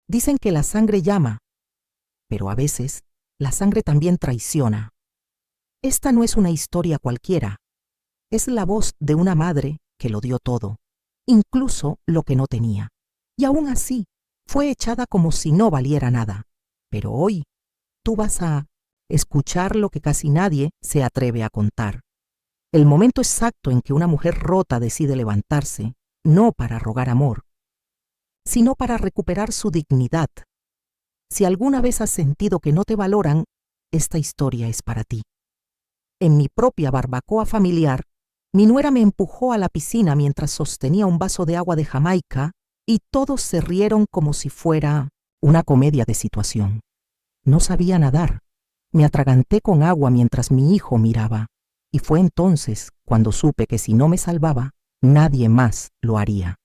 Dicen que la sangre llama, pero a veces la sangre también traiciona. Esta no es una historia cualquiera. Es la voz de una madre que lo dio todo, incluso lo que no tenía. Y aún así, fue echada como si no valiera nada. Pero hoy, tú vas a escuchar lo que casi nadie se atreve a contar. El momento exacto en que una mujer rota decide levantarse, no para rogar amor, sino para recuperar su dignidad. Si alguna vez has sentido que no te valoran, esta historia es para ti. En mi propia barbacoa familiar, mi nuera me empujó a la piscina mientras sostenía un vaso de agua de Jamaica y todos se rieron como si fuera una comedia de situación. No sabía nadar. Me atraganté con agua mientras mi hijo miraba, y fue entonces cuando supe que si no me salvaba, nadie más lo haría.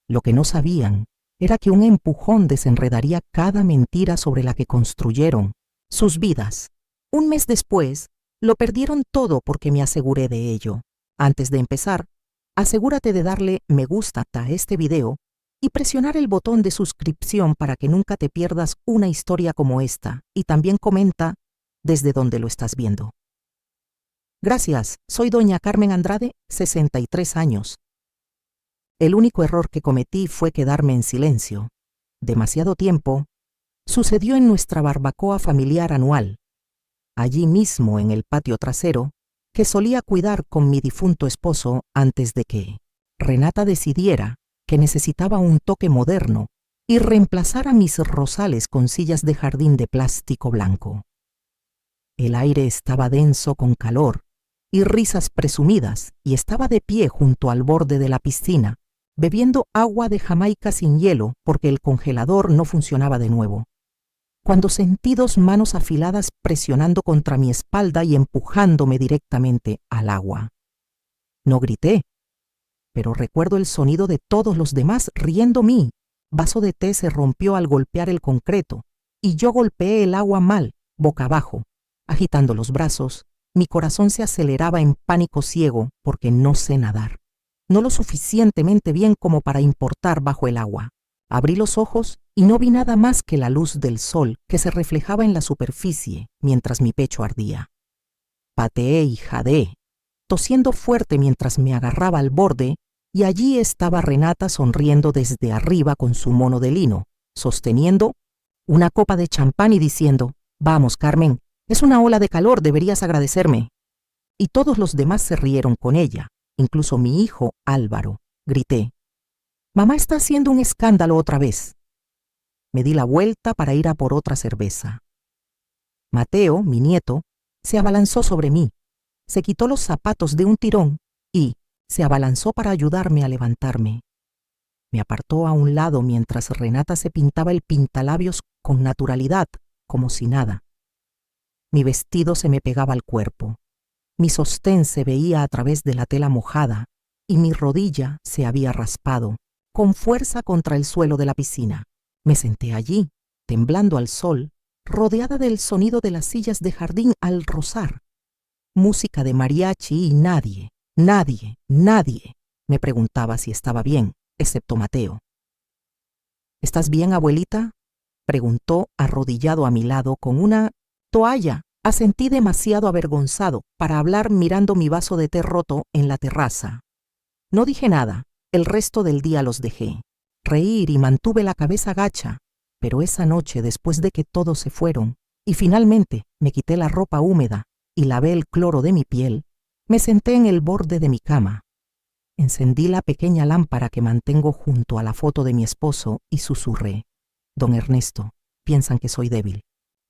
Lo que no sabían era que un empujón desenredaría cada mentira sobre la que construyeron sus vidas. Un mes después, lo perdieron todo porque me aseguré de ello. Antes de empezar, asegúrate de darle me gusta a este video y presionar el botón de suscripción para que nunca te pierdas una historia como esta, y también comenta desde dónde lo estás viendo. Gracias, soy doña Carmen Andrade, 63 años. El único error que cometí fue quedarme en silencio. Demasiado tiempo sucedió en nuestra barbacoa familiar anual, allí mismo en el patio trasero, que solía cuidar con mi difunto esposo antes de que Renata decidiera que necesitaba un toque moderno y reemplazara mis rosales con sillas de jardín de plástico blanco. El aire estaba denso con calor y risas presumidas, y estaba de pie junto al borde de la piscina, bebiendo agua de Jamaica sin hielo porque el congelador no funcionaba de nuevo, cuando sentí dos manos afiladas presionando contra mi espalda y empujándome directamente al agua. No grité, pero recuerdo el sonido de todos los demás riendo. Mi vaso de té se rompió al golpear el concreto, y yo golpeé el agua mal, boca abajo, agitando los brazos. Mi corazón se aceleraba en pánico ciego porque no sé nadar. No lo suficientemente bien como para importar bajo el agua. Abrí los ojos y no vi nada más que la luz del sol que se reflejaba en la superficie mientras mi pecho ardía. Pateé y jadeé, tosiendo fuerte mientras me agarraba al borde, y allí estaba Renata sonriendo desde arriba con su mono de lino, sosteniendo una copa de champán y diciendo: «Vamos, Carmen, es una ola de calor, deberías agradecerme». Y todos los demás se rieron con ella, incluso mi hijo Álvaro. Grité: «Mamá está haciendo un escándalo otra vez». Me di la vuelta para ir a por otra cerveza. Mateo, mi nieto, se abalanzó sobre mí, se quitó los zapatos de un tirón y se abalanzó para ayudarme a levantarme. Me apartó a un lado mientras Renata se pintaba el pintalabios con naturalidad, como si nada. Mi vestido se me pegaba al cuerpo. Mi sostén se veía a través de la tela mojada y mi rodilla se había raspado con fuerza contra el suelo de la piscina. Me senté allí, temblando al sol, rodeada del sonido de las sillas de jardín al rozar. Música de mariachi y nadie me preguntaba si estaba bien, excepto Mateo. «¿Estás bien, abuelita?», preguntó arrodillado a mi lado con una toalla. Asentí demasiado avergonzado para hablar mirando mi vaso de té roto en la terraza. No dije nada, el resto del día los dejé. Reír y mantuve la cabeza gacha, pero esa noche, después de que todos se fueron, y finalmente me quité la ropa húmeda y lavé el cloro de mi piel, me senté en el borde de mi cama. Encendí la pequeña lámpara que mantengo junto a la foto de mi esposo y susurré: «Don Ernesto, piensan que soy débil».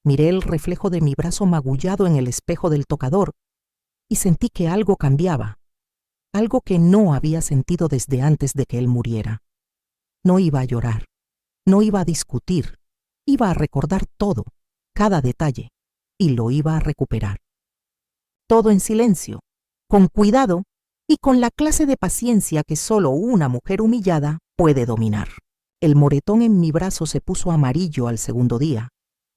Miré el reflejo de mi brazo magullado en el espejo del tocador y sentí que algo cambiaba, algo que no había sentido desde antes de que él muriera. No iba a llorar, no iba a discutir, iba a recordar todo, cada detalle, y lo iba a recuperar. Todo en silencio, con cuidado y con la clase de paciencia que solo una mujer humillada puede dominar. El moretón en mi brazo se puso amarillo al segundo día,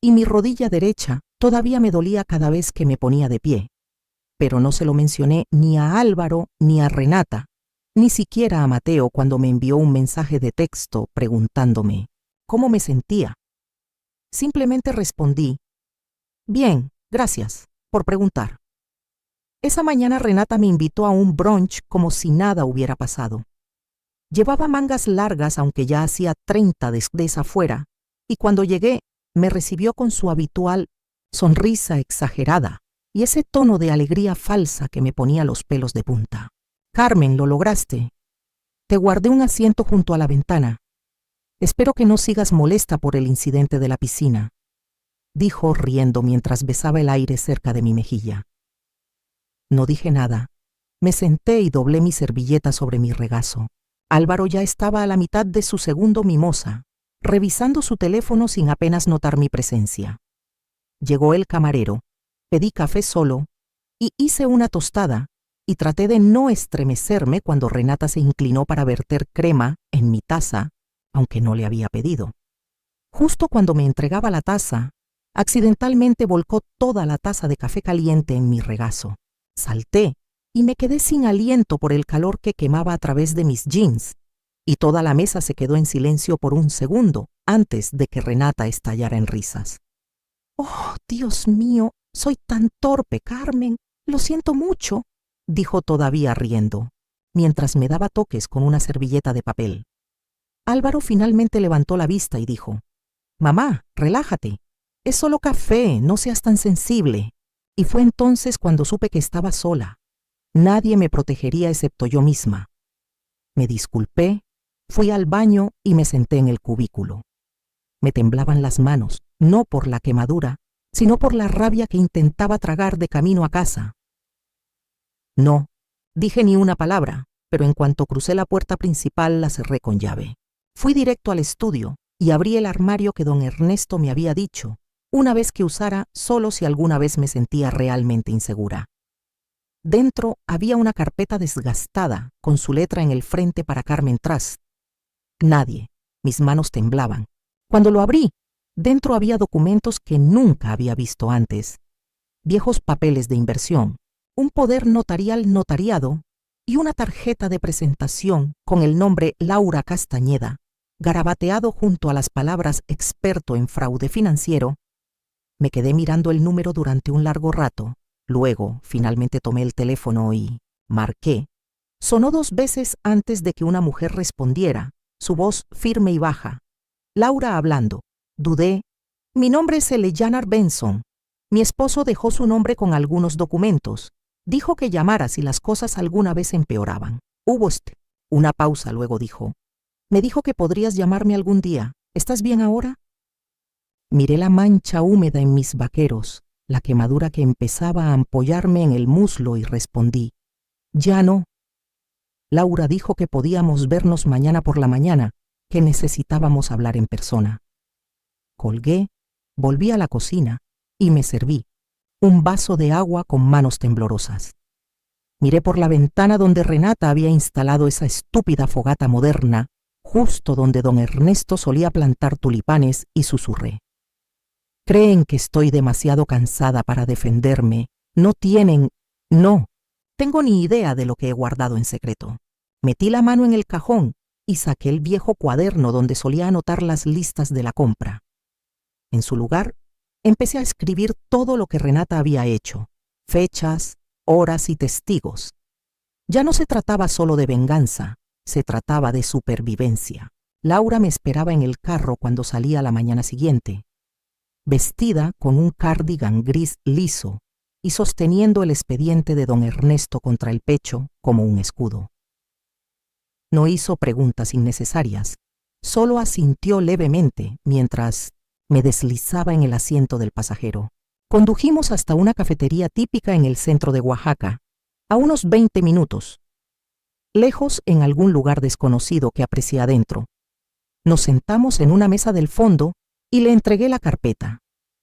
y mi rodilla derecha todavía me dolía cada vez que me ponía de pie. Pero no se lo mencioné ni a Álvaro ni a Renata, ni siquiera a Mateo cuando me envió un mensaje de texto preguntándome cómo me sentía. Simplemente respondí, bien, gracias, por preguntar. Esa mañana Renata me invitó a un brunch como si nada hubiera pasado. Llevaba mangas largas aunque ya hacía 30 desde afuera, y cuando llegué me recibió con su habitual sonrisa exagerada y ese tono de alegría falsa que me ponía los pelos de punta. Carmen, lo lograste. Te guardé un asiento junto a la ventana. Espero que no sigas molesta por el incidente de la piscina, dijo riendo mientras besaba el aire cerca de mi mejilla. No dije nada. Me senté y doblé mi servilleta sobre mi regazo. Álvaro ya estaba a la mitad de su segundo mimosa, revisando su teléfono sin apenas notar mi presencia. Llegó el camarero, pedí café solo y hice una tostada y traté de no estremecerme cuando Renata se inclinó para verter crema en mi taza, aunque no le había pedido. Justo cuando me entregaba la taza, accidentalmente volcó toda la taza de café caliente en mi regazo. Salté y me quedé sin aliento por el calor que quemaba a través de mis jeans, y toda la mesa se quedó en silencio por un segundo antes de que Renata estallara en risas. «Oh, Dios mío, soy tan torpe, Carmen, lo siento mucho», dijo todavía riendo, mientras me daba toques con una servilleta de papel. Álvaro finalmente levantó la vista y dijo, «Mamá, relájate, es solo café, no seas tan sensible». Y fue entonces cuando supe que estaba sola. Nadie me protegería excepto yo misma. Me disculpé, fui al baño y me senté en el cubículo. Me temblaban las manos, no por la quemadura, sino por la rabia que intentaba tragar de camino a casa. No, dije ni una palabra, pero en cuanto crucé la puerta principal la cerré con llave. Fui directo al estudio y abrí el armario que don Ernesto me había dicho, una vez que usara solo si alguna vez me sentía realmente insegura. Dentro había una carpeta desgastada con su letra en el frente para Carmen Trust. Nadie, mis manos temblaban. Cuando lo abrí, dentro había documentos que nunca había visto antes. Viejos papeles de inversión, un poder notarial notariado y una tarjeta de presentación con el nombre Laura Castañeda, garabateado junto a las palabras experto en fraude financiero. Me quedé mirando el número durante un largo rato. Luego, finalmente tomé el teléfono y marqué. Sonó 2 veces antes de que una mujer respondiera, su voz firme y baja. Laura hablando. Dudé. Mi nombre es Eleyanar Benson. Mi esposo dejó su nombre con algunos documentos. Dijo que llamara si las cosas alguna vez empeoraban. Hubo una pausa, luego dijo. Me dijo que podrías llamarme algún día. ¿Estás bien ahora? Miré la mancha húmeda en mis vaqueros, la quemadura que empezaba a ampollarme en el muslo y respondí, «Ya no». Laura dijo que podíamos vernos mañana por la mañana, que necesitábamos hablar en persona. Colgué, volví a la cocina y me serví un vaso de agua con manos temblorosas. Miré por la ventana donde Renata había instalado esa estúpida fogata moderna, justo donde don Ernesto solía plantar tulipanes, y susurré. Creen que estoy demasiado cansada para defenderme. No tengo ni idea de lo que he guardado en secreto. Metí la mano en el cajón y saqué el viejo cuaderno donde solía anotar las listas de la compra. En su lugar, empecé a escribir todo lo que Renata había hecho, fechas, horas y testigos. Ya no se trataba solo de venganza, se trataba de supervivencia. Laura me esperaba en el carro cuando salía la mañana siguiente, vestida con un cardigan gris liso y sosteniendo el expediente de don Ernesto contra el pecho como un escudo. No hizo preguntas innecesarias, solo asintió levemente mientras me deslizaba en el asiento del pasajero. Condujimos hasta una cafetería típica en el centro de Oaxaca, a unos 20 minutos, lejos en algún lugar desconocido que aprecié adentro. Nos sentamos en una mesa del fondo y le entregué la carpeta.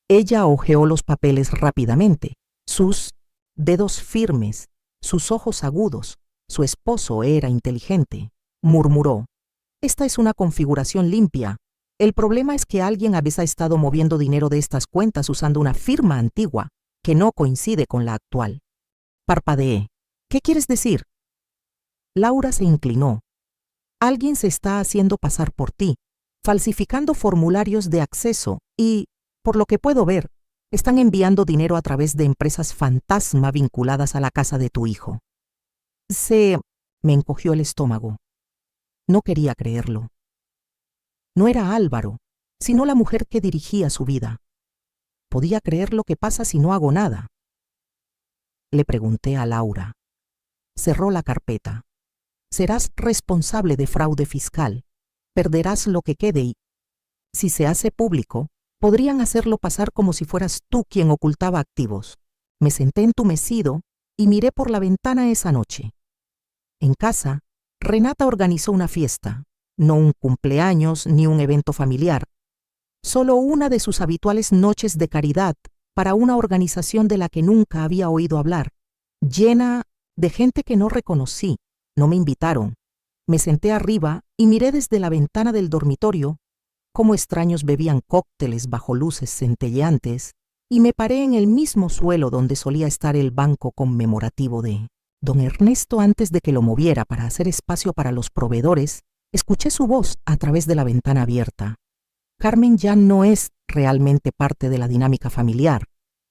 Ella hojeó los papeles rápidamente, sus dedos firmes, sus ojos agudos. Su esposo era inteligente. Murmuró, «Esta es una configuración limpia. El problema es que alguien a veces ha estado moviendo dinero de estas cuentas usando una firma antigua que no coincide con la actual». Parpadeé. «¿Qué quieres decir?» Laura se inclinó. «Alguien se está haciendo pasar por ti, falsificando formularios de acceso y, por lo que puedo ver, están enviando dinero a través de empresas fantasma vinculadas a la casa de tu hijo. Me encogió el estómago. No quería creerlo. No era Álvaro, sino la mujer que dirigía su vida. ¿Podía creer lo que pasa si no hago nada? Le pregunté a Laura. Cerró la carpeta. Serás responsable de fraude fiscal. Perderás lo que quede y, si se hace público, podrían hacerlo pasar como si fueras tú quien ocultaba activos. Me senté entumecido y miré por la ventana esa noche. En casa, Renata organizó una fiesta, no un cumpleaños ni un evento familiar, solo una de sus habituales noches de caridad para una organización de la que nunca había oído hablar, llena de gente que no reconocí. No me invitaron. Me senté arriba y miré desde la ventana del dormitorio cómo extraños bebían cócteles bajo luces centelleantes y me paré en el mismo suelo donde solía estar el banco conmemorativo de don Ernesto. Antes de que lo moviera para hacer espacio para los proveedores, escuché su voz a través de la ventana abierta. Carmen ya no es realmente parte de la dinámica familiar,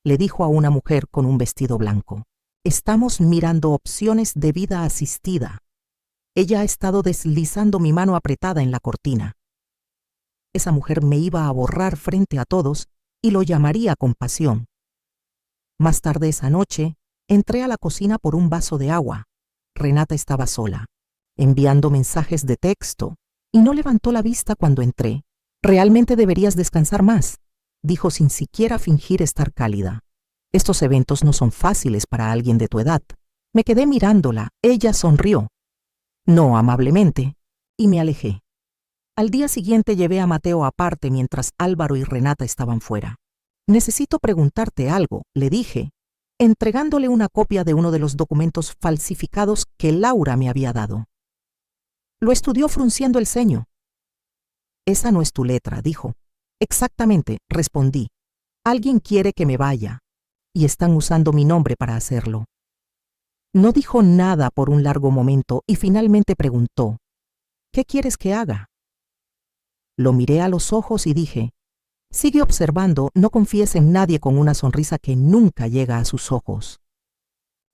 le dijo a una mujer con un vestido blanco. Estamos mirando opciones de vida asistida. Ella ha estado deslizando mi mano apretada en la cortina. Esa mujer me iba a borrar frente a todos y lo llamaría compasión. Más tarde esa noche, entré a la cocina por un vaso de agua. Renata estaba sola, enviando mensajes de texto, y no levantó la vista cuando entré. Realmente deberías descansar más, dijo sin siquiera fingir estar cálida. Estos eventos no son fáciles para alguien de tu edad. Me quedé mirándola. Ella sonrió. No amablemente, y me alejé. Al día siguiente llevé a Mateo aparte mientras Álvaro y Renata estaban fuera. Necesito preguntarte algo, le dije, entregándole una copia de uno de los documentos falsificados que Laura me había dado. Lo estudió frunciendo el ceño. Esa no es tu letra, dijo. Exactamente, respondí. Alguien quiere que me vaya, y están usando mi nombre para hacerlo. No dijo nada por un largo momento y finalmente preguntó, ¿qué quieres que haga? Lo miré a los ojos y dije, sigue observando, no confíes en nadie con una sonrisa que nunca llega a sus ojos.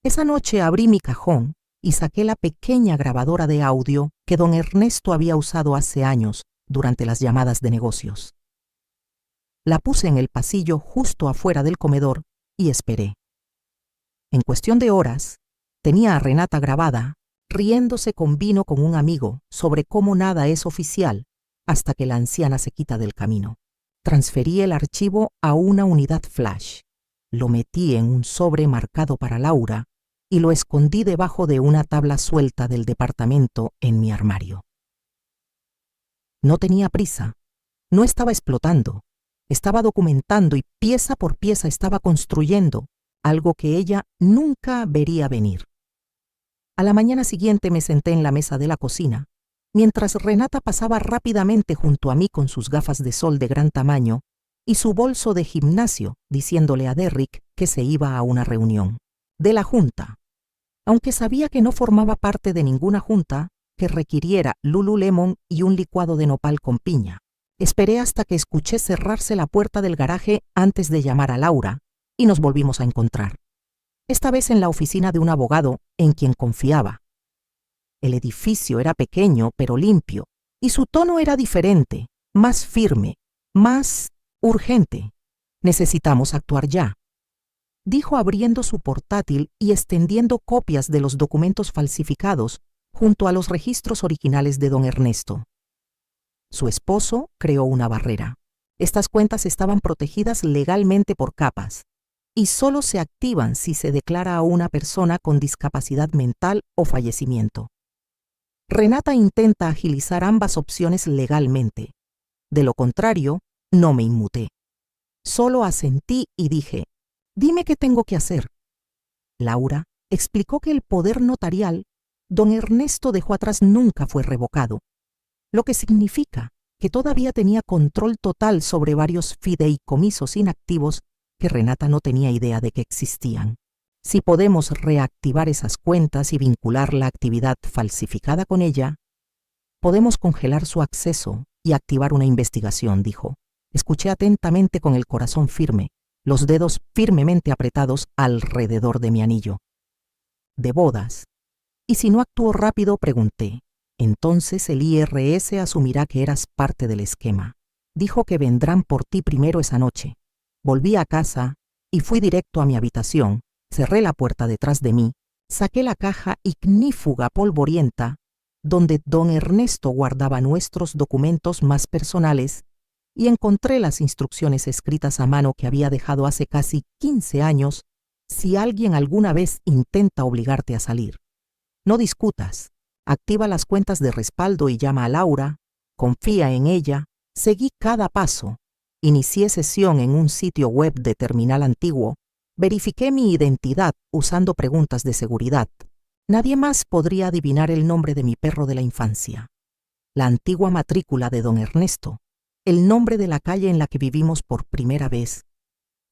Esa noche abrí mi cajón y saqué la pequeña grabadora de audio que don Ernesto había usado hace años durante las llamadas de negocios. La puse en el pasillo justo afuera del comedor y esperé. En cuestión de horas, tenía a Renata grabada, riéndose con vino con un amigo sobre cómo nada es oficial hasta que la anciana se quita del camino. Transferí el archivo a una unidad flash, lo metí en un sobre marcado para Laura y lo escondí debajo de una tabla suelta del departamento en mi armario. No tenía prisa, no estaba explotando, estaba documentando y pieza por pieza estaba construyendo algo que ella nunca vería venir. A la mañana siguiente me senté en la mesa de la cocina, mientras Renata pasaba rápidamente junto a mí con sus gafas de sol de gran tamaño y su bolso de gimnasio, diciéndole a Derrick que se iba a una reunión de la junta, aunque sabía que no formaba parte de ninguna junta que requiriera Lululemon y un licuado de nopal con piña. Esperé hasta que escuché cerrarse la puerta del garaje antes de llamar a Laura y nos volvimos a encontrar. Esta vez en la oficina de un abogado en quien confiaba. El edificio era pequeño pero limpio y su tono era diferente, más firme, más urgente. Necesitamos actuar ya, dijo abriendo su portátil y extendiendo copias de los documentos falsificados junto a los registros originales de don Ernesto. Su esposo creó una barrera. Estas cuentas estaban protegidas legalmente por capas y solo se activan si se declara a una persona con discapacidad mental o fallecimiento. Renata intenta agilizar ambas opciones legalmente. De lo contrario, no me inmuté. Solo asentí y dije, dime qué tengo que hacer. Laura explicó que el poder notarial don Ernesto dejó atrás nunca fue revocado, lo que significa que todavía tenía control total sobre varios fideicomisos inactivos que Renata no tenía idea de que existían. Si podemos reactivar esas cuentas y vincular la actividad falsificada con ella, podemos congelar su acceso y activar una investigación, dijo. Escuché atentamente con el corazón firme, los dedos firmemente apretados alrededor de mi anillo. De bodas. Y si no actúo rápido, pregunté. Entonces el IRS asumirá que eras parte del esquema. Dijo que vendrán por ti primero esa noche. Volví a casa y fui directo a mi habitación, cerré la puerta detrás de mí, saqué la caja ignífuga polvorienta donde don Ernesto guardaba nuestros documentos más personales y encontré las instrucciones escritas a mano que había dejado hace casi 15 años si alguien alguna vez intenta obligarte a salir. No discutas, activa las cuentas de respaldo y llama a Laura, confía en ella, seguí cada paso, inicié sesión en un sitio web de terminal antiguo, verifiqué mi identidad usando preguntas de seguridad. Nadie más podría adivinar el nombre de mi perro de la infancia, la antigua matrícula de don Ernesto, el nombre de la calle en la que vivimos por primera vez,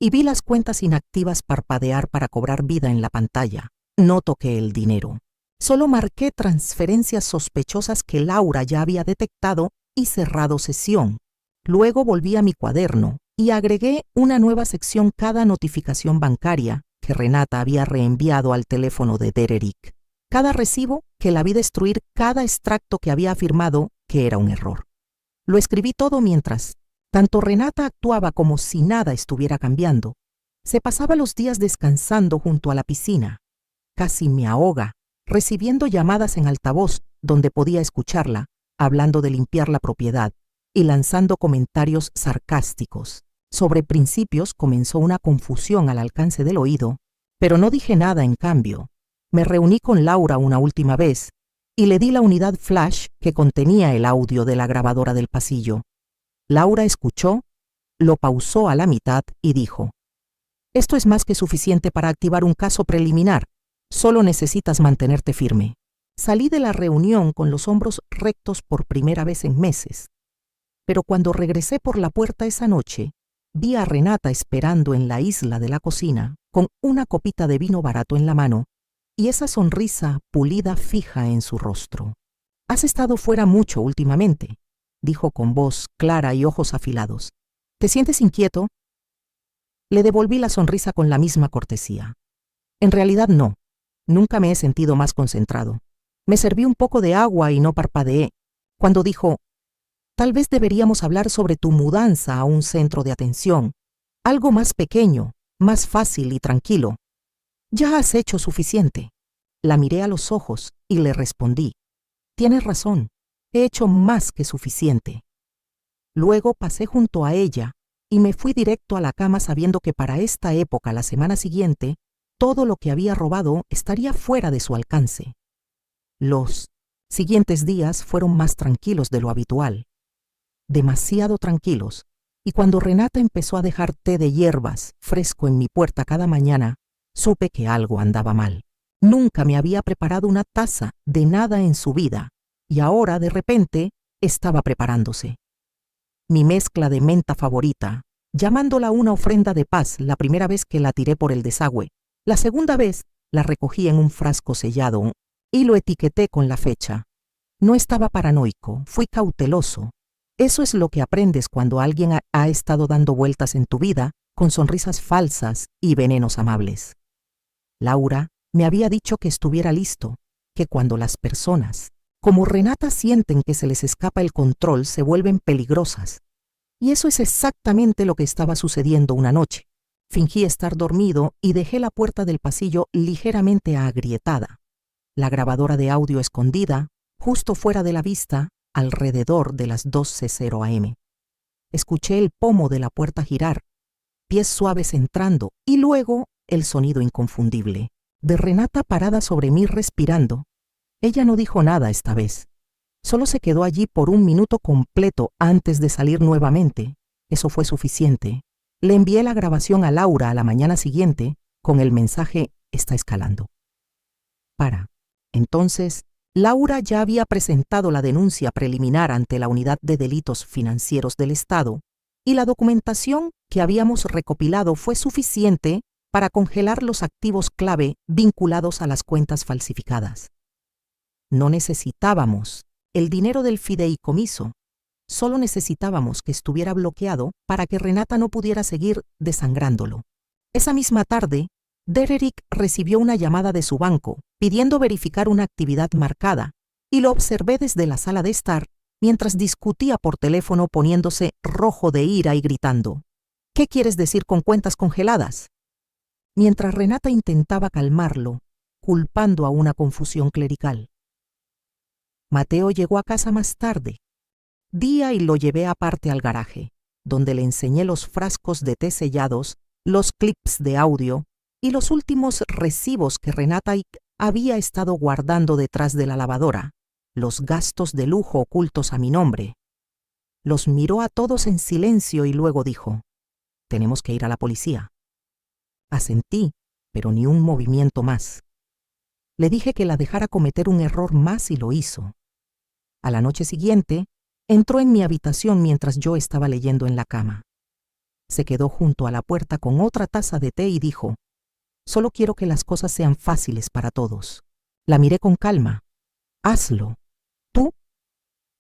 y vi las cuentas inactivas parpadear para cobrar vida en la pantalla. No toqué el dinero. Solo marqué transferencias sospechosas que Laura ya había detectado y cerrado sesión. Luego volví a mi cuaderno y agregué una nueva sección cada notificación bancaria que Renata había reenviado al teléfono de Dererick, cada recibo que la vi destruir, cada extracto que había afirmado que era un error. Lo escribí todo mientras tanto Renata actuaba como si nada estuviera cambiando. Se pasaba los días descansando junto a la piscina. Casi me ahoga, recibiendo llamadas en altavoz donde podía escucharla, hablando de limpiar la propiedad y lanzando comentarios sarcásticos. Sobre principios comenzó una confusión al alcance del oído, pero no dije nada en cambio. Me reuní con Laura una última vez y le di la unidad flash que contenía el audio de la grabadora del pasillo. Laura escuchó, lo pausó a la mitad y dijo: «Esto es más que suficiente para activar un caso preliminar. Solo necesitas mantenerte firme». Salí de la reunión con los hombros rectos por primera vez en meses. Pero cuando regresé por la puerta esa noche, vi a Renata esperando en la isla de la cocina, con una copita de vino barato en la mano y esa sonrisa pulida fija en su rostro. «Has estado fuera mucho últimamente», dijo con voz clara y ojos afilados. «¿Te sientes inquieto?» Le devolví la sonrisa con la misma cortesía. «En realidad no. Nunca me he sentido más concentrado». Me serví un poco de agua y no parpadeé. Cuando dijo: «Tal vez deberíamos hablar sobre tu mudanza a un centro de atención, algo más pequeño, más fácil y tranquilo». «Ya has hecho suficiente». La miré a los ojos y le respondí: «Tienes razón, he hecho más que suficiente». Luego pasé junto a ella y me fui directo a la cama sabiendo que para esta época la semana siguiente todo lo que había robado estaría fuera de su alcance. Los siguientes días fueron más tranquilos de lo habitual, demasiado tranquilos, y cuando Renata empezó a dejar té de hierbas fresco en mi puerta cada mañana, supe que algo andaba mal. Nunca me había preparado una taza de nada en su vida, y ahora, de repente, estaba preparándose. Mi mezcla de menta favorita, llamándola una ofrenda de paz la primera vez que la tiré por el desagüe. La segunda vez la recogí en un frasco sellado y lo etiqueté con la fecha. No estaba paranoico, fui cauteloso. Eso es lo que aprendes cuando alguien ha estado dando vueltas en tu vida con sonrisas falsas y venenos amables. Laura me había dicho que estuviera listo, que cuando las personas, como Renata, sienten que se les escapa el control, se vuelven peligrosas. Y eso es exactamente lo que estaba sucediendo una noche. Fingí estar dormido y dejé la puerta del pasillo ligeramente agrietada, la grabadora de audio escondida, justo fuera de la vista, alrededor de las 12:00 am. Escuché el pomo de la puerta girar, pies suaves entrando y luego el sonido inconfundible de Renata parada sobre mí respirando. Ella no dijo nada esta vez. Solo se quedó allí por un minuto completo antes de salir nuevamente. Eso fue suficiente. Le envié la grabación a Laura a la mañana siguiente con el mensaje: «Está escalando». Para. Entonces, Laura ya había presentado la denuncia preliminar ante la Unidad de Delitos Financieros del Estado y la documentación que habíamos recopilado fue suficiente para congelar los activos clave vinculados a las cuentas falsificadas. No necesitábamos el dinero del fideicomiso, Solo necesitábamos que estuviera bloqueado para que Renata no pudiera seguir desangrándolo. Esa misma tarde, Dererick recibió una llamada de su banco pidiendo verificar una actividad marcada y lo observé desde la sala de estar mientras discutía por teléfono poniéndose rojo de ira y gritando: ¿Qué quieres decir con cuentas congeladas? Mientras Renata intentaba calmarlo, culpando a una confusión clerical. Mateo llegó a casa más tarde. Día y lo llevé aparte al garaje, donde le enseñé los frascos de té sellados, los clips de audio y los últimos recibos que Renata había estado guardando detrás de la lavadora, los gastos de lujo ocultos a mi nombre. Los miró a todos en silencio y luego dijo: «Tenemos que ir a la policía». Asentí, pero ni un movimiento más. Le dije que la dejara cometer un error más y lo hizo. A la noche siguiente, entró en mi habitación mientras yo estaba leyendo en la cama. Se quedó junto a la puerta con otra taza de té y dijo: «Solo quiero que las cosas sean fáciles para todos». La miré con calma. «Hazlo». «¿Tú?»,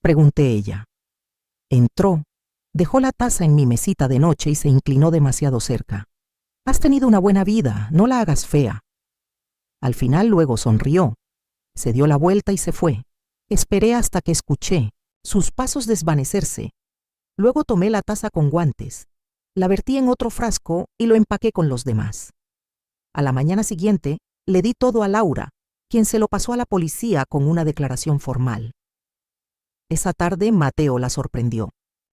pregunté ella. Entró, dejó la taza en mi mesita de noche y se inclinó demasiado cerca. «Has tenido una buena vida, no la hagas fea». Al final luego sonrió. Se dio la vuelta y se fue. Esperé hasta que escuché sus pasos desvanecerse. Luego tomé la taza con guantes, la vertí en otro frasco y lo empaqué con los demás. A la mañana siguiente le di todo a Laura, quien se lo pasó a la policía con una declaración formal. Esa tarde Mateo la sorprendió,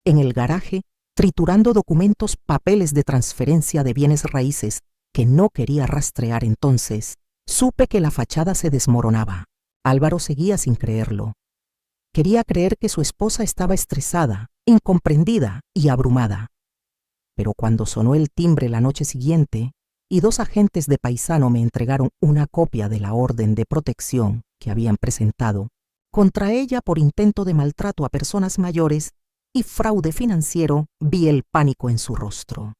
en el garaje, triturando documentos, papeles de transferencia de bienes raíces que no quería rastrear. Entonces supe que la fachada se desmoronaba. Álvaro seguía sin creerlo. Quería creer que su esposa estaba estresada, incomprendida y abrumada. Pero cuando sonó el timbre la noche siguiente y 2 agentes de Paisano me entregaron una copia de la orden de protección que habían presentado contra ella por intento de maltrato a personas mayores y fraude financiero, vi el pánico en su rostro.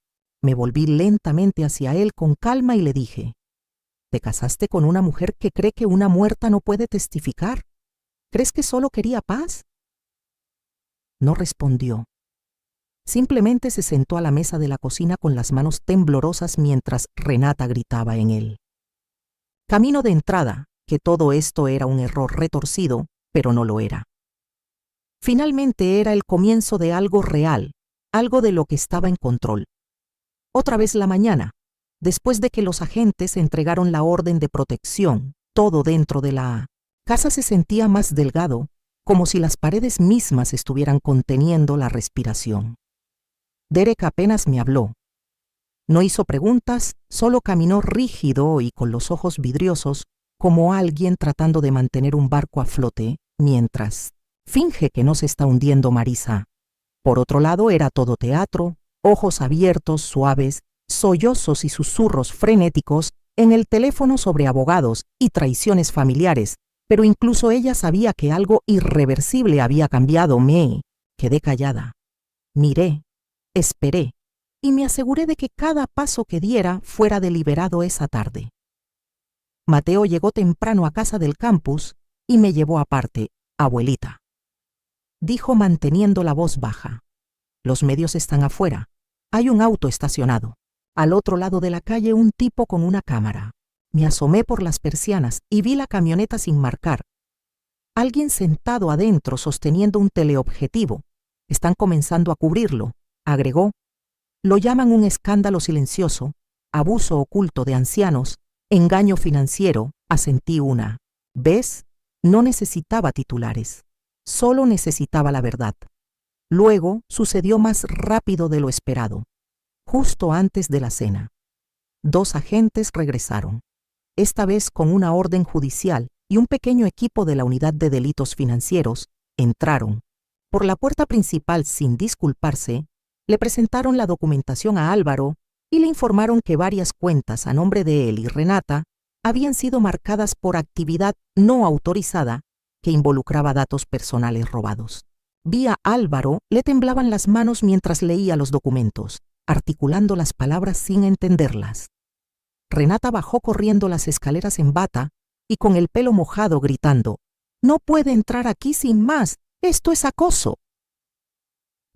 Me volví lentamente hacia él con calma y le dije: «¿Te casaste con una mujer que cree que una muerta no puede testificar? ¿Crees que solo quería paz?». No respondió. Simplemente se sentó a la mesa de la cocina con las manos temblorosas mientras Renata gritaba en él. Camino de entrada, que todo esto era un error retorcido, pero no lo era. Finalmente era el comienzo de algo real, algo de lo que estaba en control. Otra vez la mañana, después de que los agentes entregaron la orden de protección, todo dentro de la casa se sentía más delgado, como si las paredes mismas estuvieran conteniendo la respiración. Derek apenas me habló. No hizo preguntas, solo caminó rígido y con los ojos vidriosos, como alguien tratando de mantener un barco a flote, mientras finge que no se está hundiendo Marisa. Por otro lado era todo teatro, ojos abiertos, suaves, sollozos y susurros frenéticos en el teléfono sobre abogados y traiciones familiares, pero incluso ella sabía que algo irreversible había cambiado. Me quedé callada. Miré, esperé, y me aseguré de que cada paso que diera fuera deliberado esa tarde. Mateo llegó temprano a casa del campus y me llevó aparte. «Abuelita», dijo manteniendo la voz baja, «los medios están afuera. Hay un auto estacionado. Al otro lado de la calle un tipo con una cámara. Me asomé por las persianas y vi la camioneta sin marcar. Alguien sentado adentro sosteniendo un teleobjetivo. Están comenzando a cubrirlo», agregó. «Lo llaman un escándalo silencioso, abuso oculto de ancianos, engaño financiero», asentí una. «¿Ves? No necesitaba titulares. Solo necesitaba la verdad». Luego sucedió más rápido de lo esperado. Justo antes de la cena, 2 agentes regresaron, esta vez con una orden judicial, y un pequeño equipo de la unidad de delitos financieros entraron. Por la puerta principal sin disculparse, le presentaron la documentación a Álvaro y le informaron que varias cuentas a nombre de él y Renata habían sido marcadas por actividad no autorizada que involucraba datos personales robados. Vi a Álvaro, le temblaban las manos mientras leía los documentos, articulando las palabras sin entenderlas. Renata bajó corriendo las escaleras en bata y con el pelo mojado gritando: «No puede entrar aquí sin más, esto es acoso».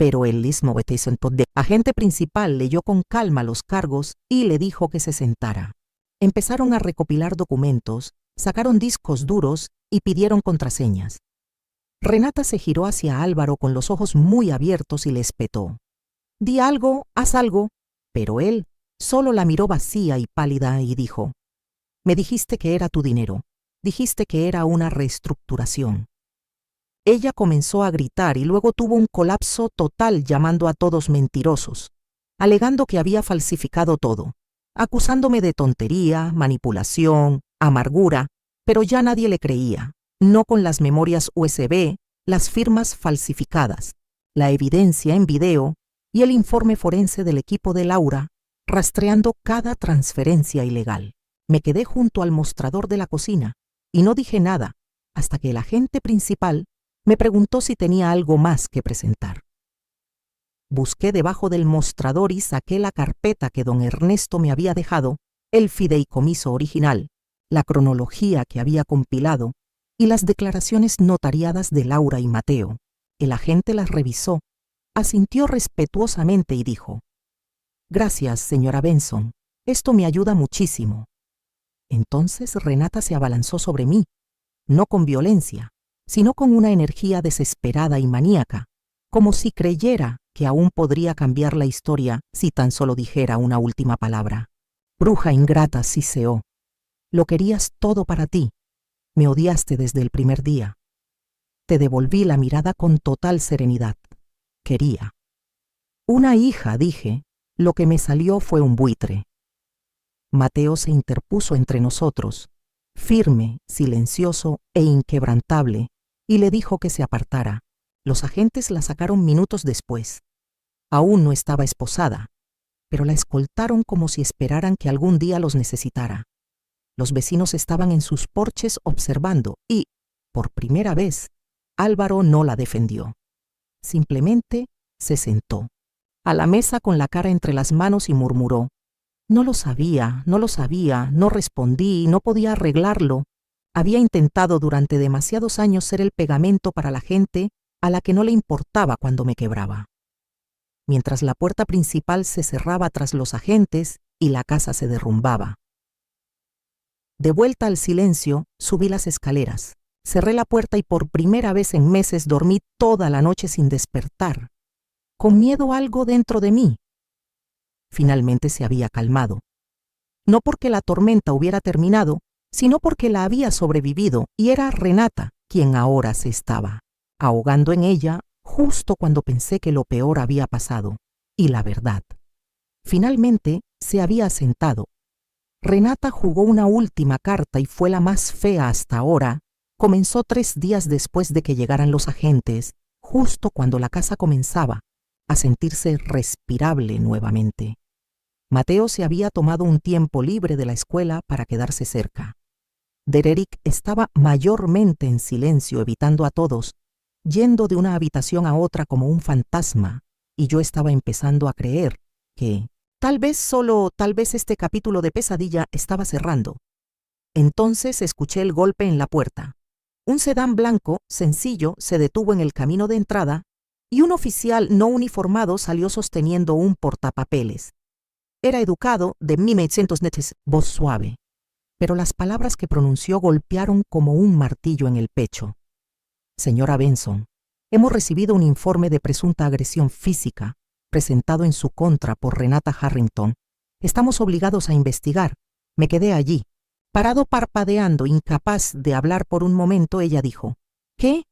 Pero el mismo agente principal leyó con calma los cargos y le dijo que se sentara. Empezaron a recopilar documentos, sacaron discos duros y pidieron contraseñas. Renata se giró hacia Álvaro con los ojos muy abiertos y le espetó: «Di algo, haz algo». Pero él solo la miró vacía y pálida y dijo: «Me dijiste que era tu dinero, dijiste que era una reestructuración». Ella comenzó a gritar y luego tuvo un colapso total llamando a todos mentirosos, alegando que había falsificado todo, acusándome de tontería, manipulación, amargura, pero ya nadie le creía, no con las memorias USB, las firmas falsificadas, la evidencia en video y el informe forense del equipo de Laura, rastreando cada transferencia ilegal. Me quedé junto al mostrador de la cocina y no dije nada hasta que el agente principal me preguntó si tenía algo más que presentar. Busqué debajo del mostrador y saqué la carpeta que don Ernesto me había dejado, el fideicomiso original, la cronología que había compilado y las declaraciones notariadas de Laura y Mateo. El agente las revisó, asintió respetuosamente y dijo: «Gracias, señora Benson, esto me ayuda muchísimo». Entonces Renata se abalanzó sobre mí, no con violencia, sino con una energía desesperada y maníaca, como si creyera que aún podría cambiar la historia si tan solo dijera una última palabra. «Bruja ingrata», siseó. «Lo querías todo para ti. Me odiaste desde el primer día». Te devolví la mirada con total serenidad. Quería. «Una hija», dije. Lo que me salió fue un buitre. Mateo se interpuso entre nosotros, firme, silencioso e inquebrantable, y le dijo que se apartara. Los agentes la sacaron minutos después. Aún no estaba esposada, pero la escoltaron como si esperaran que algún día los necesitara. Los vecinos estaban en sus porches observando y, por primera vez, Álvaro no la defendió. Simplemente se sentó a la mesa con la cara entre las manos y murmuró: «No lo sabía, no lo sabía, no respondí, no podía arreglarlo. Había intentado durante demasiados años ser el pegamento para la gente a la que no le importaba cuando me quebraba». Mientras la puerta principal se cerraba tras los agentes y la casa se derrumbaba. De vuelta al silencio, subí las escaleras, cerré la puerta y por primera vez en meses dormí toda la noche sin despertar, con miedo a algo dentro de mí. Finalmente se había calmado. No porque la tormenta hubiera terminado, sino porque la había sobrevivido y era Renata quien ahora se estaba ahogando en ella justo cuando pensé que lo peor había pasado. Y la verdad. Finalmente se había asentado. Renata jugó una última carta y fue la más fea hasta ahora. Comenzó 3 días después de que llegaran los agentes, justo cuando la casa comenzaba a sentirse respirable nuevamente. Mateo se había tomado un tiempo libre de la escuela para quedarse cerca. Dererick estaba mayormente en silencio, evitando a todos, yendo de una habitación a otra como un fantasma, y yo estaba empezando a creer que, tal vez este capítulo de pesadilla estaba cerrando. Entonces escuché el golpe en la puerta. Un sedán blanco, sencillo, se detuvo en el camino de entrada, y un oficial no uniformado salió sosteniendo un portapapeles. Era educado, de 1800 netes, voz suave, pero las palabras que pronunció golpearon como un martillo en el pecho. «Señora Benson, hemos recibido un informe de presunta agresión física presentado en su contra por Renata Harrington. Estamos obligados a investigar». Me quedé allí, parado parpadeando, incapaz de hablar por un momento. Ella dijo: «¿Qué?»,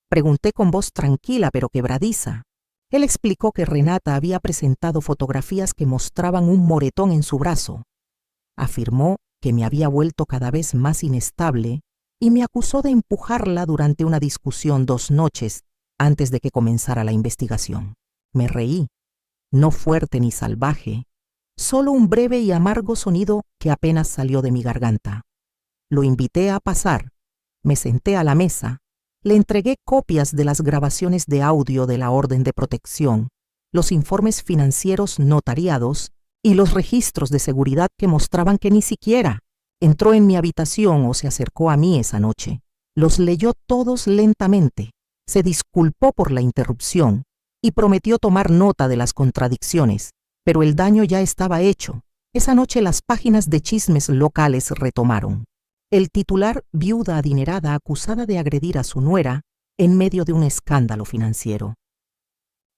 pregunté con voz tranquila pero quebradiza. Él explicó que Renata había presentado fotografías que mostraban un moretón en su brazo. Afirmó que me había vuelto cada vez más inestable y me acusó de empujarla durante una discusión 2 noches antes de que comenzara la investigación. Me reí, no fuerte ni salvaje, solo un breve y amargo sonido que apenas salió de mi garganta. Lo invité a pasar, me senté a la mesa, le entregué copias de las grabaciones de audio de la orden de protección, los informes financieros notariados y los registros de seguridad que mostraban que ni siquiera entró en mi habitación o se acercó a mí esa noche. Los leyó todos lentamente, se disculpó por la interrupción y prometió tomar nota de las contradicciones, pero el daño ya estaba hecho. Esa noche las páginas de chismes locales retomaron. El titular: viuda adinerada acusada de agredir a su nuera en medio de un escándalo financiero.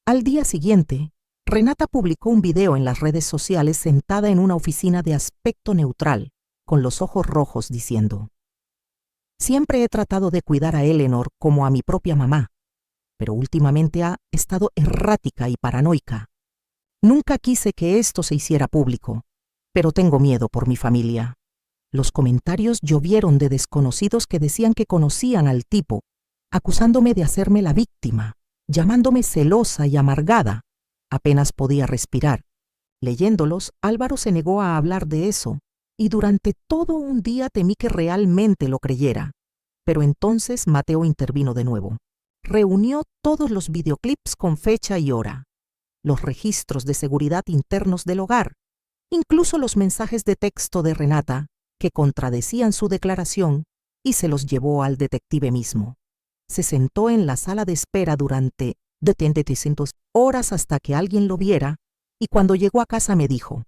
Al día siguiente, Renata publicó un video en las redes sociales sentada en una oficina de aspecto neutral, con los ojos rojos, diciendo: siempre he tratado de cuidar a Eleanor como a mi propia mamá, pero últimamente ha estado errática y paranoica. Nunca quise que esto se hiciera público, pero tengo miedo por mi familia. Los comentarios llovieron de desconocidos que decían que conocían al tipo, acusándome de hacerme la víctima, llamándome celosa y amargada. Apenas podía respirar. Leyéndolos, Álvaro se negó a hablar de eso, y durante todo un día temí que realmente lo creyera. Pero entonces Mateo intervino de nuevo. Reunió todos los videoclips con fecha y hora, los registros de seguridad internos del hogar, incluso los mensajes de texto de Renata que contradecían su declaración, y se los llevó al detective mismo. Se sentó en la sala de espera durante 200 horas hasta que alguien lo viera, y cuando llegó a casa me dijo: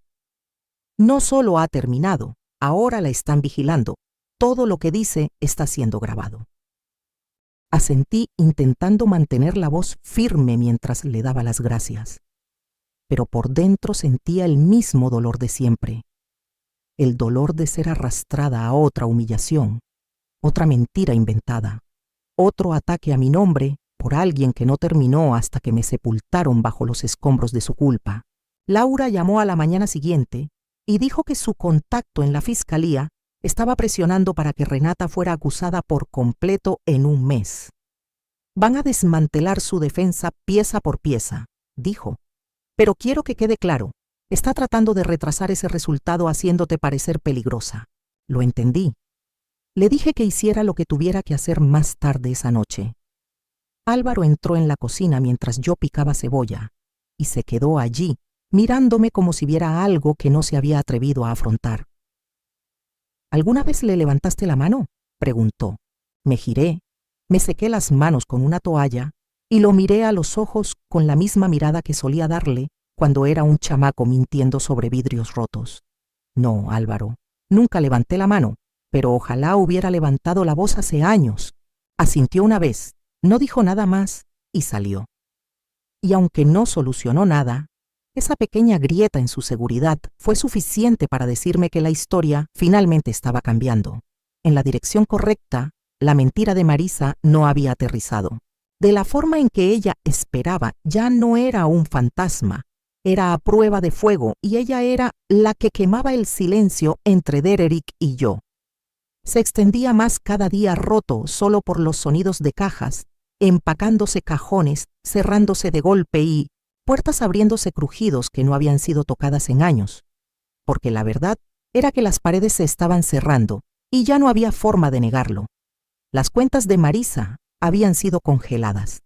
no solo ha terminado, ahora la están vigilando. Todo lo que dice está siendo grabado. Asentí, intentando mantener la voz firme mientras le daba las gracias. Pero por dentro sentía el mismo dolor de siempre. El dolor de ser arrastrada a otra humillación, otra mentira inventada, otro ataque a mi nombre por alguien que no terminó hasta que me sepultaron bajo los escombros de su culpa. Laura llamó a la mañana siguiente y dijo que su contacto en la fiscalía estaba presionando para que Renata fuera acusada por completo en un mes. Van a desmantelar su defensa pieza por pieza, dijo. Pero quiero que quede claro, está tratando de retrasar ese resultado haciéndote parecer peligrosa. Lo entendí. Le dije que hiciera lo que tuviera que hacer más tarde esa noche. Álvaro entró en la cocina mientras yo picaba cebolla y se quedó allí, mirándome como si viera algo que no se había atrevido a afrontar. ¿Alguna vez le levantaste la mano?, preguntó. Me giré, me sequé las manos con una toalla y lo miré a los ojos con la misma mirada que solía darle cuando era un chamaco mintiendo sobre vidrios rotos. No, Álvaro, nunca levanté la mano, pero ojalá hubiera levantado la voz hace años. Asintió una vez, no dijo nada más y salió. Y aunque no solucionó nada, esa pequeña grieta en su seguridad fue suficiente para decirme que la historia finalmente estaba cambiando. En la dirección correcta, la mentira de Marisa no había aterrizado. De la forma en que ella esperaba, ya no era un fantasma, era a prueba de fuego, y ella era la que quemaba el silencio entre Dererick y yo. Se extendía más cada día roto solo por los sonidos de cajas, empacándose cajones, cerrándose de golpe y puertas abriéndose crujidos que no habían sido tocadas en años. Porque la verdad era que las paredes se estaban cerrando y ya no había forma de negarlo. Las cuentas de Marisa habían sido congeladas.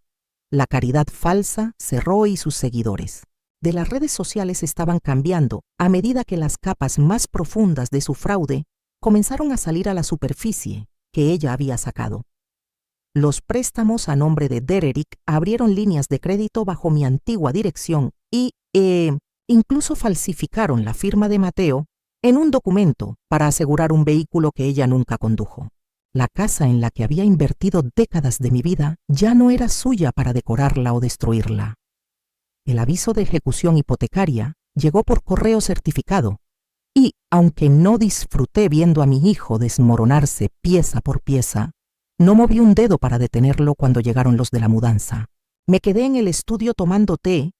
La caridad falsa cerró y sus seguidores de las redes sociales estaban cambiando a medida que las capas más profundas de su fraude comenzaron a salir a la superficie que ella había sacado. Los préstamos a nombre de Dererick abrieron líneas de crédito bajo mi antigua dirección y incluso falsificaron la firma de Mateo en un documento para asegurar un vehículo que ella nunca condujo. La casa en la que había invertido décadas de mi vida ya no era suya para decorarla o destruirla. El aviso de ejecución hipotecaria llegó por correo certificado y, aunque no disfruté viendo a mi hijo desmoronarse pieza por pieza, no moví un dedo para detenerlo cuando llegaron los de la mudanza. Me quedé en el estudio tomando té,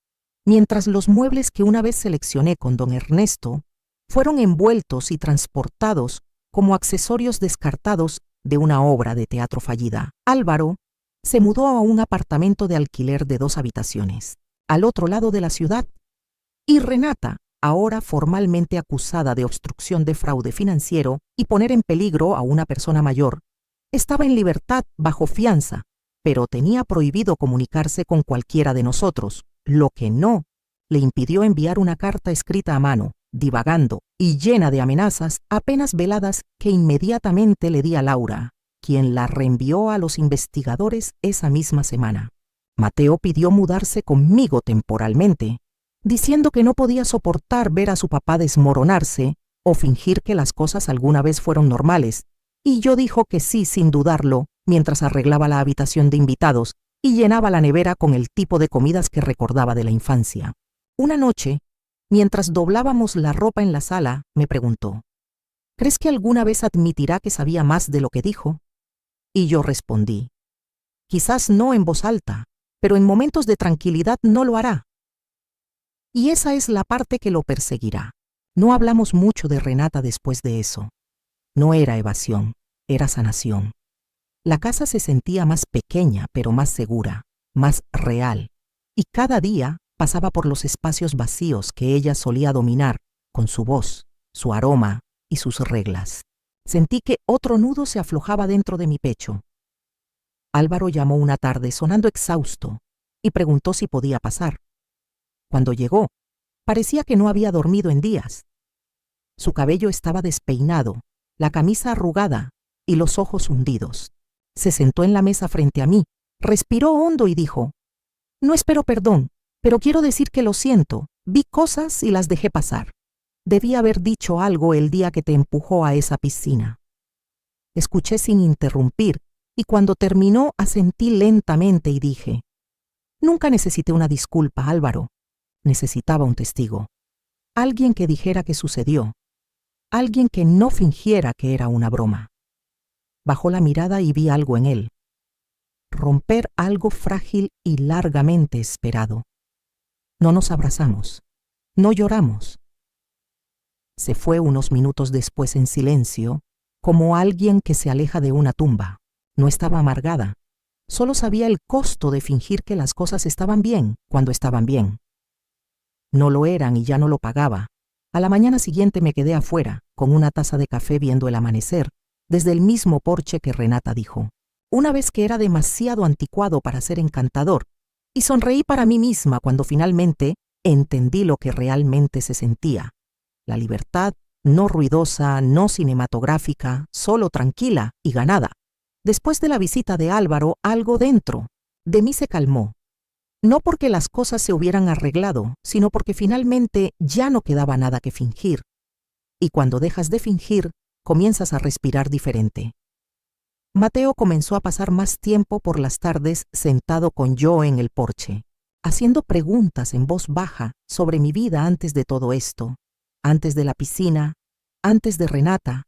mientras los muebles que una vez seleccioné con don Ernesto fueron envueltos y transportados como accesorios descartados de una obra de teatro fallida. Álvaro se mudó a un apartamento de alquiler de 2 habitaciones, al otro lado de la ciudad, y Renata, ahora formalmente acusada de obstrucción de fraude financiero y poner en peligro a una persona mayor, estaba en libertad bajo fianza, pero tenía prohibido comunicarse con cualquiera de nosotros, lo que no le impidió enviar una carta escrita a mano, divagando y llena de amenazas apenas veladas que inmediatamente le di a Laura, quien la reenvió a los investigadores esa misma semana. Mateo pidió mudarse conmigo temporalmente, diciendo que no podía soportar ver a su papá desmoronarse o fingir que las cosas alguna vez fueron normales, y yo dijo que sí sin dudarlo mientras arreglaba la habitación de invitados y llenaba la nevera con el tipo de comidas que recordaba de la infancia. Una noche, mientras doblábamos la ropa en la sala, me preguntó: ¿crees que alguna vez admitirá que sabía más de lo que dijo? Y yo respondí: quizás no en voz alta, pero en momentos de tranquilidad no lo hará. Y esa es la parte que lo perseguirá. No hablamos mucho de Renata después de eso. No era evasión, era sanación. La casa se sentía más pequeña, pero más segura, más real, y cada día pasaba por los espacios vacíos que ella solía dominar con su voz, su aroma y sus reglas. Sentí que otro nudo se aflojaba dentro de mi pecho. Álvaro llamó una tarde sonando exhausto y preguntó si podía pasar. Cuando llegó, parecía que no había dormido en días. Su cabello estaba despeinado, la camisa arrugada y los ojos hundidos. Se sentó en la mesa frente a mí, respiró hondo y dijo: no espero perdón, pero quiero decir que lo siento. Vi cosas y las dejé pasar. Debí haber dicho algo el día que te empujó a esa piscina. Escuché sin interrumpir y cuando terminó asentí lentamente y dije: nunca necesité una disculpa, Álvaro. Necesitaba un testigo. Alguien que dijera que sucedió. Alguien que no fingiera que era una broma. Bajó la mirada y vi algo en él. Romper algo frágil y largamente esperado. No nos abrazamos. No lloramos. Se fue unos minutos después en silencio, como alguien que se aleja de una tumba. No estaba amargada. Solo sabía el costo de fingir que las cosas estaban bien cuando estaban bien. No lo eran y ya no lo pagaba. A la mañana siguiente me quedé afuera, con una taza de café viendo el amanecer, desde el mismo porche que Renata dijo. Una vez que era demasiado anticuado para ser encantador, y sonreí para mí misma cuando finalmente entendí lo que realmente se sentía. La libertad, no ruidosa, no cinematográfica, solo tranquila y ganada. Después de la visita de Álvaro, algo dentro de mí se calmó. No porque las cosas se hubieran arreglado, sino porque finalmente ya no quedaba nada que fingir. Y cuando dejas de fingir, comienzas a respirar diferente. Mateo comenzó a pasar más tiempo por las tardes sentado con yo en el porche, haciendo preguntas en voz baja sobre mi vida antes de todo esto, antes de la piscina, antes de Renata,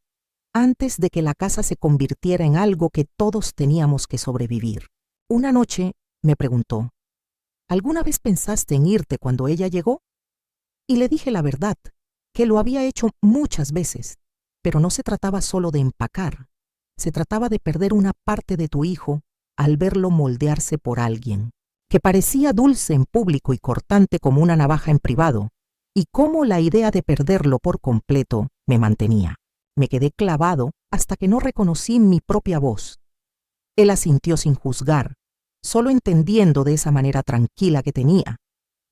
antes de que la casa se convirtiera en algo que todos teníamos que sobrevivir. Una noche me preguntó: ¿alguna vez pensaste en irte cuando ella llegó? Y le dije la verdad, que lo había hecho muchas veces, pero no se trataba solo de empacar. Se trataba de perder una parte de tu hijo al verlo moldearse por alguien, que parecía dulce en público y cortante como una navaja en privado, y cómo la idea de perderlo por completo me mantenía. Me quedé clavado hasta que no reconocí mi propia voz. Él asintió sin juzgar, solo entendiendo de esa manera tranquila que tenía,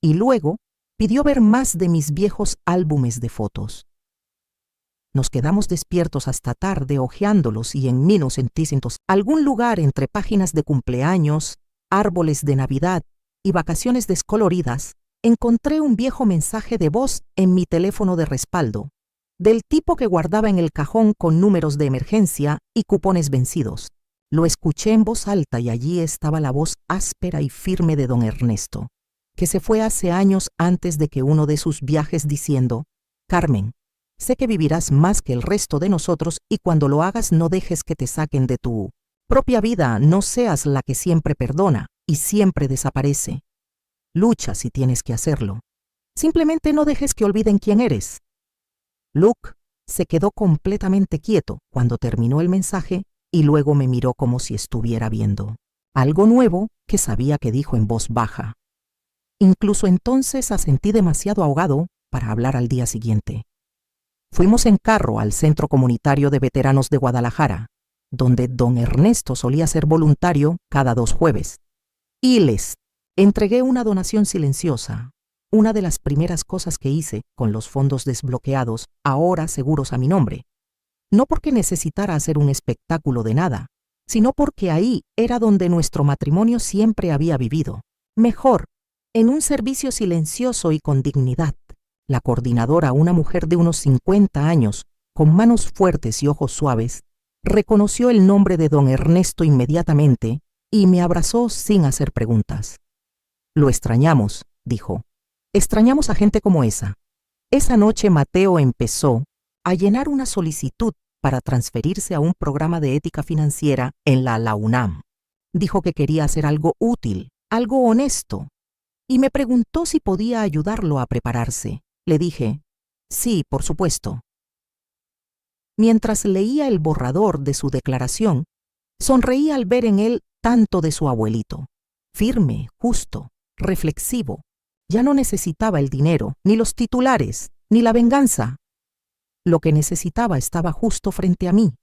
y luego pidió ver más de mis viejos álbumes de fotos. Nos quedamos despiertos hasta tarde hojeándolos y en mí nos sentí en algún lugar entre páginas de cumpleaños, árboles de Navidad y vacaciones descoloridas, encontré un viejo mensaje de voz en mi teléfono de respaldo, del tipo que guardaba en el cajón con números de emergencia y cupones vencidos. Lo escuché en voz alta y allí estaba la voz áspera y firme de don Ernesto, que se fue hace años antes de que uno de sus viajes diciendo: Carmen, sé que vivirás más que el resto de nosotros y cuando lo hagas no dejes que te saquen de tu propia vida, no seas la que siempre perdona y siempre desaparece. Lucha si tienes que hacerlo. Simplemente no dejes que olviden quién eres. Luke se quedó completamente quieto cuando terminó el mensaje y luego me miró como si estuviera viendo algo nuevo que sabía que dijo en voz baja. Incluso entonces asentí demasiado ahogado para hablar al día siguiente. Fuimos en carro al Centro Comunitario de Veteranos de Guadalajara, donde don Ernesto solía ser voluntario cada 2 jueves. Y les entregué una donación silenciosa, una de las primeras cosas que hice con los fondos desbloqueados, ahora seguros a mi nombre. No porque necesitara hacer un espectáculo de nada, sino porque ahí era donde nuestro matrimonio siempre había vivido. Mejor, en un servicio silencioso y con dignidad. La coordinadora, una mujer de unos 50 años, con manos fuertes y ojos suaves, reconoció el nombre de don Ernesto inmediatamente y me abrazó sin hacer preguntas. Lo extrañamos, dijo. Extrañamos a gente como esa. Esa noche Mateo empezó a llenar una solicitud para transferirse a un programa de ética financiera en la UNAM. Dijo que quería hacer algo útil, algo honesto, y me preguntó si podía ayudarlo a prepararse. Le dije, sí, por supuesto. Mientras leía el borrador de su declaración, sonreí al ver en él tanto de su abuelito. Firme, justo, reflexivo. Ya no necesitaba el dinero, ni los titulares, ni la venganza. Lo que necesitaba estaba justo frente a mí.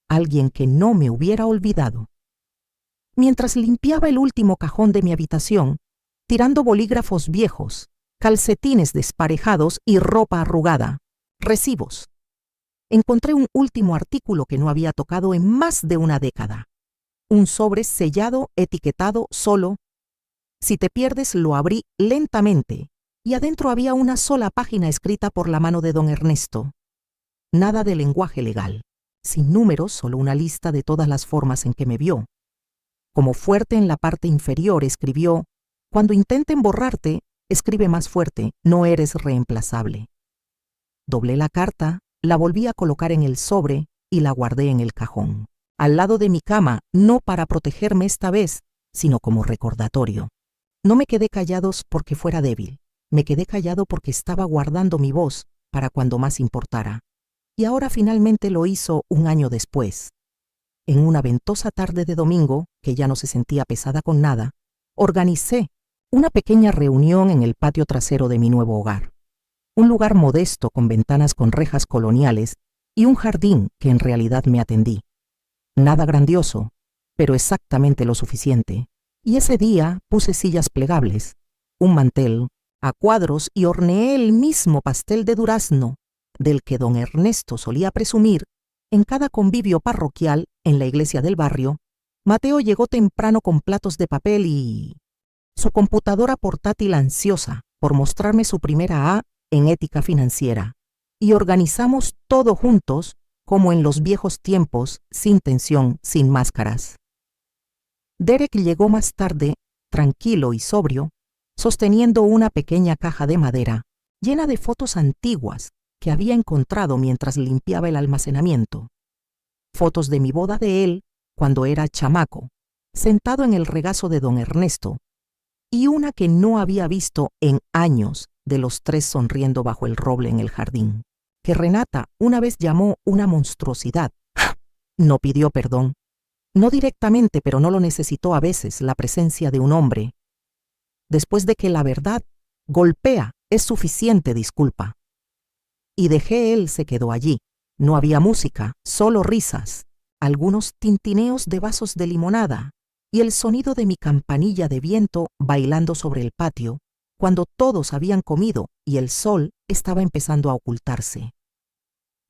Alguien que no me hubiera olvidado. Mientras limpiaba el último cajón de mi habitación, tirando bolígrafos viejos, calcetines desparejados y ropa arrugada, recibos, encontré un último artículo que no había tocado en más de una década. Un sobre sellado, etiquetado, solo. Si te pierdes, lo abrí lentamente, y adentro había una sola página escrita por la mano de don Ernesto. Nada de lenguaje legal. Sin números, solo una lista de todas las formas en que me vio. Como fuerte en la parte inferior escribió: cuando intenten borrarte, escribe más fuerte, no eres reemplazable. Doblé la carta, la volví a colocar en el sobre y la guardé en el cajón, al lado de mi cama, no para protegerme esta vez, sino como recordatorio. No me quedé callados porque fuera débil, me quedé callado porque estaba guardando mi voz para cuando más importara. Y ahora finalmente lo hizo un año después. En una ventosa tarde de domingo, que ya no se sentía pesada con nada, organicé una pequeña reunión en el patio trasero de mi nuevo hogar. Un lugar modesto con ventanas con rejas coloniales y un jardín que en realidad me atendí. Nada grandioso, pero exactamente lo suficiente. Y ese día puse sillas plegables, un mantel, a cuadros y horneé el mismo pastel de durazno del que don Ernesto solía presumir en cada convivio parroquial en la iglesia del barrio. Mateo llegó temprano con platos de papel y su computadora portátil ansiosa por mostrarme su primera A en ética financiera, y organizamos todo juntos como en los viejos tiempos, sin tensión, sin máscaras. Derek llegó más tarde, tranquilo y sobrio, sosteniendo una pequeña caja de madera llena de fotos antiguas que había encontrado mientras limpiaba el almacenamiento. Fotos de mi boda de él cuando era chamaco, sentado en el regazo de don Ernesto, y una que no había visto en años de los tres sonriendo bajo el roble en el jardín, que Renata una vez llamó una monstruosidad. No pidió perdón. No directamente, pero no lo necesitó a veces la presencia de un hombre. Después de que la verdad golpea, es suficiente disculpa. Y él se quedó allí. No había música, solo risas, algunos tintineos de vasos de limonada y el sonido de mi campanilla de viento bailando sobre el patio, cuando todos habían comido y el sol estaba empezando a ocultarse.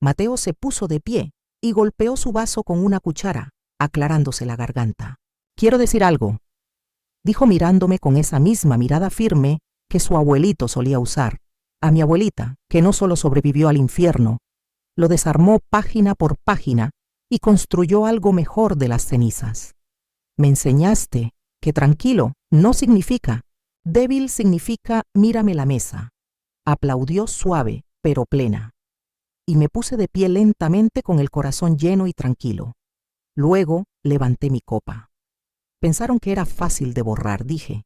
Mateo se puso de pie y golpeó su vaso con una cuchara, aclarándose la garganta. «Quiero decir algo», dijo mirándome con esa misma mirada firme que su abuelito solía usar. A mi abuelita, que no solo sobrevivió al infierno, lo desarmó página por página y construyó algo mejor de las cenizas. Me enseñaste que tranquilo no significa, débil significa mírame la mesa. Aplaudió suave, pero plena. Y me puse de pie lentamente con el corazón lleno y tranquilo. Luego levanté mi copa. Pensaron que era fácil de borrar, dije.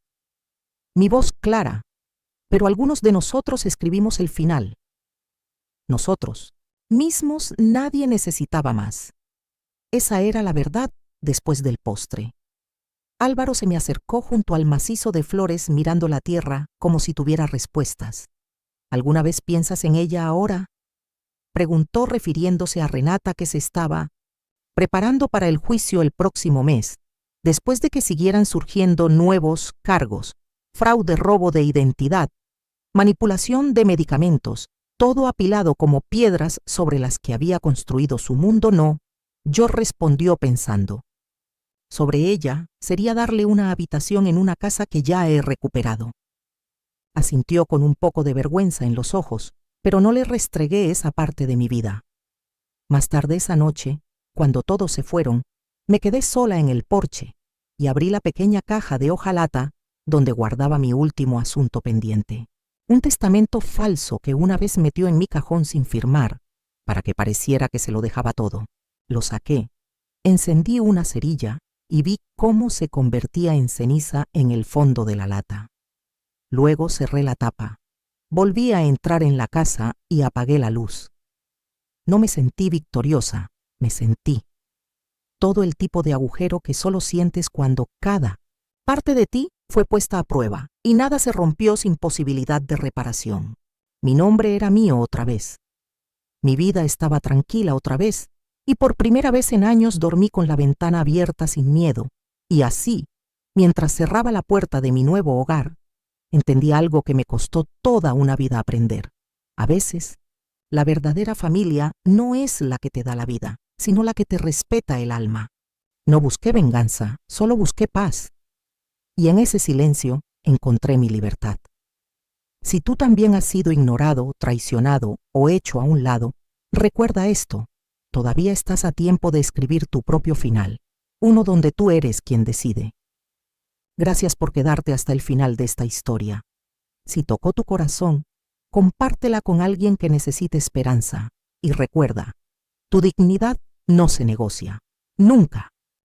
Mi voz clara, pero algunos de nosotros escribimos el final. Nosotros mismos nadie necesitaba más. Esa era la verdad después del postre. Álvaro se me acercó junto al macizo de flores mirando la tierra como si tuviera respuestas. ¿Alguna vez piensas en ella ahora?, preguntó refiriéndose a Renata, que se estaba preparando para el juicio el próximo mes, después de que siguieran surgiendo nuevos cargos: fraude, robo de identidad, manipulación de medicamentos, todo apilado como piedras sobre las que había construido su mundo. No, yo respondió pensando. sobre ella sería darle una habitación en una casa que ya he recuperado. Asintió con un poco de vergüenza en los ojos, pero no le restregué esa parte de mi vida. Más tarde esa noche, cuando todos se fueron, me quedé sola en el porche y abrí la pequeña caja de hojalata donde guardaba mi último asunto pendiente. Un testamento falso que una vez metió en mi cajón sin firmar, para que pareciera que se lo dejaba todo. Lo saqué, encendí una cerilla y vi cómo se convertía en ceniza en el fondo de la lata. Luego cerré la tapa, volví a entrar en la casa y apagué la luz. No me sentí victoriosa, me sentí. Todo el tipo de agujero que solo sientes cuando cada parte de ti fue puesta a prueba y nada se rompió sin posibilidad de reparación. Mi nombre era mío otra vez. Mi vida estaba tranquila otra vez y por primera vez en años dormí con la ventana abierta sin miedo. Y así, mientras cerraba la puerta de mi nuevo hogar, entendí algo que me costó toda una vida aprender. A veces, la verdadera familia no es la que te da la vida, sino la que te respeta el alma. No busqué venganza, solo busqué paz. Y en ese silencio encontré mi libertad. Si tú también has sido ignorado, traicionado o hecho a un lado, recuerda esto, todavía estás a tiempo de escribir tu propio final, uno donde tú eres quien decide. Gracias por quedarte hasta el final de esta historia. Si tocó tu corazón, compártela con alguien que necesite esperanza y recuerda, tu dignidad no se negocia, nunca.